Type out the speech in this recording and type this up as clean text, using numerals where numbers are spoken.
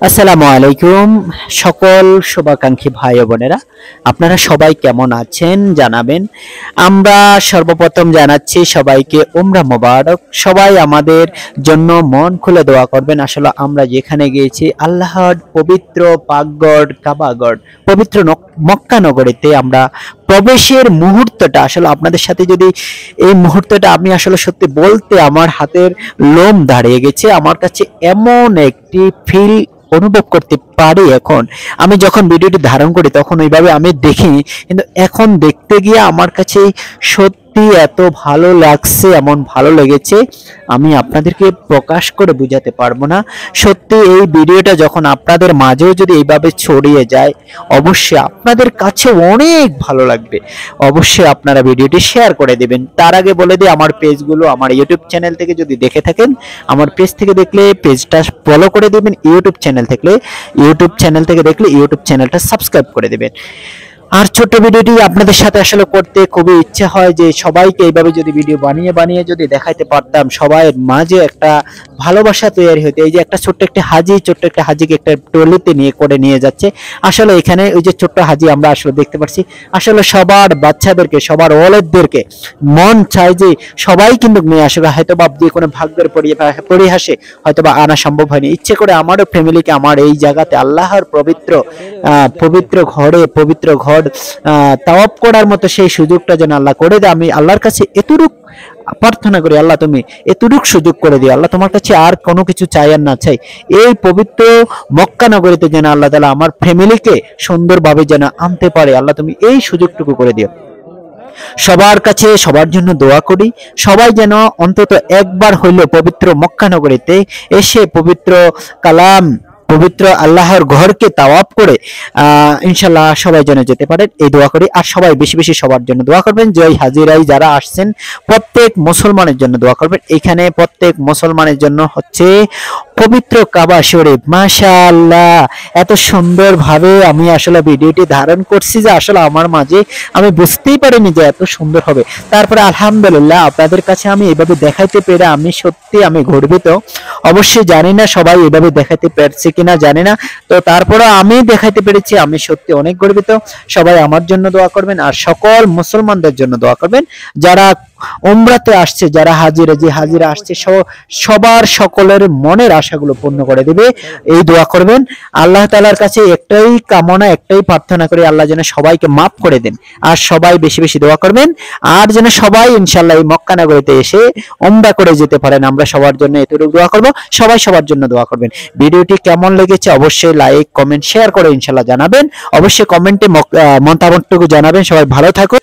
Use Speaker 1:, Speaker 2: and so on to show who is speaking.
Speaker 1: আসসালামু আলাইকুম সকল শুভাকাঙ্ক্ষী ভাই ও বোনেরা, আপনারা সবাই কেমন আছেন জানাবেন। আমরা সর্বপ্রথম জানাচ্ছি সবাইকে উমরা মোবারক। সবাই আমাদের জন্য মন খুলে দোয়া করবেন। আসলে আমরা যেখানে গিয়েছি আল্লাহর পবিত্র পাকগড় কাবাগড় পবিত্র মক্কা নগরীতে আমরা প্রবেশের মুহূর্তটা আসলে আপনাদের সাথে যদি এই মুহূর্তটা আমি আসলে সত্যি বলতে আমার হাতের লোম দাঁড়িয়ে গেছে। আমার কাছে এমন একটি ফিল অনুভব করতে পারি এখন। আমি যখন ভিডিওটি ধারণ করি তখন ওইভাবে আমি দেখিনি, কিন্তু এখন দেখতে গিয়ে আমার কাছে সত্যি এত ভালো লাগছে, এমন ভালো লেগেছে আমি আপনাদেরকে প্রকাশ করে বোঝাতে পারবো না। সত্যি এই ভিডিওটা যখন আপনাদের মাঝেও যদি এইভাবে ছড়িয়ে যায় অবশ্যই আপনাদের কাছে অনেক ভালো লাগবে। অবশ্যই আপনারা ভিডিওটি শেয়ার করে দেবেন। তার আগে বলে দিই, আমার পেজগুলো আমার ইউটিউব চ্যানেল থেকে যদি দেখে থাকেন আমার পেজ থেকে দেখলে পেজটা ফলো করে দিবেন, ইউটিউব চ্যানেল থেকে দেখলে ইউটিউব চ্যানেলটা সাবস্ক্রাইব করে দিবেন। আর ছোট্ট ভিডিওটি আপনাদের সাথে আসলে করতে খুবই ইচ্ছা হয় যে সবাইকে এইভাবে যদি ভিডিও বানিয়ে বানিয়ে যদি দেখাইতে পারতাম, সবাই মাঝে একটা ভালোবাসা তৈরি হতো। এই যে একটা ছোট্ট একটা হাজিকে একটা ট্রলিতে নিয়ে যাচ্ছে। আসলে এখানে ওই যে ছোট্ট হাজি আমরা আসলে দেখতে পাচ্ছি, আসলে সবার বাচ্চাদেরকে সবার ওয়ালেদদেরকে মন চায় যে সবাই কিন্তু নিয়ে আসবে। হয়তো বা যে কোনো ভাগ্যের পরিহাসে হয়তো বা আনা সম্ভব হয়নি। ইচ্ছে করে আমারও ফ্যামিলিকে আমার এই জায়গাতে আল্লাহর পবিত্র ঘর তাওয়াফ করার মতো সেই সুযোগটা যেন আল্লাহ করে দেয়। আমি আল্লাহর কাছে এতটুক প্রার্থনা করি, আল্লাহ তুমি এতটুক সুযোগ করে দিও। আল্লাহ তোমার কাছে আর কোনো কিছু চাই আর না চাই, এই পবিত্র মক্কা নগরীতে যেন আল্লাহ তাআলা আমার ফ্যামিলিকে সুন্দরভাবে যেন আনতে পারে। আল্লাহ তুমি এই সুযোগটুকু করে দিও। সবার কাছে সবার জন্য দোয়া করি, সবাই যেন অন্তত একবার হইলেও পবিত্র মক্কা নগরীতে এসে পবিত্র কালাম পবিত্র আল্লাহর ঘরকে তাওয়াফ করে ইনশাল্লাহ সবাই যেন যেতে পারেন, এই দোয়া করি। আর সবাই বেশি বেশি সবার জন্য দোয়া করবেন। যে হাজিরাই যারা আসছেন প্রত্যেক মুসলমানের জন্য দোয়া করবেন। এখানে প্রত্যেক মুসলমানের জন্য হচ্ছে পবিত্র কাবা শরীফ। মাশাআল্লাহ, এত সুন্দর ভাবে আমি আসলে ভিডিওটি ধারণ করছি যে আসলে আমার মাঝে আমি বুঝতেই পারিনি যে এত সুন্দর হবে। তারপরে আলহামদুলিল্লাহ আপনাদের কাছে আমি এভাবে দেখাইতে পেরে আমি গর্বিত। অবশ্যই জানি না সবাই এভাবে দেখাইতে পারছে কিনা জানি না, তো তারপরে আমি দেখাইতে পেরেছি, আমি সত্যি অনেক গর্বিত। সবাই আমার জন্য দোয়া করবেন আর সকল মুসলমানদের জন্য দোয়া করবেন যারা উমরাতে আসছে, যারা হাজিরা আসছে, সবার সকলের মনের আশাগুলো পূর্ণ করে দিবে, এই দোয়া করবেন। আল্লাহ তাআলার কাছে একটাই কামনা, একটাই প্রার্থনা করি, আল্লাহ যেন সবাইকে মাফ করে দেন। আর সবাই বেশি বেশি দোয়া করবেন আর যেন সবাই ইনশাআল্লাহ এই মক্কা নগরীতে এসে উমরা করে যেতে পারেন। আমরা সবার জন্য এতটুকু দোয়া করব, সবাই সবার জন্য দোয়া করবেন। ভিডিওটি কেমন লেগেছে অবশ্যই লাইক কমেন্ট শেয়ার করে ইনশাআল্লাহ জানাবেন। অবশ্যই কমেন্টে মতামতটুকু জানাবেন। সবাই ভালো থাকুন।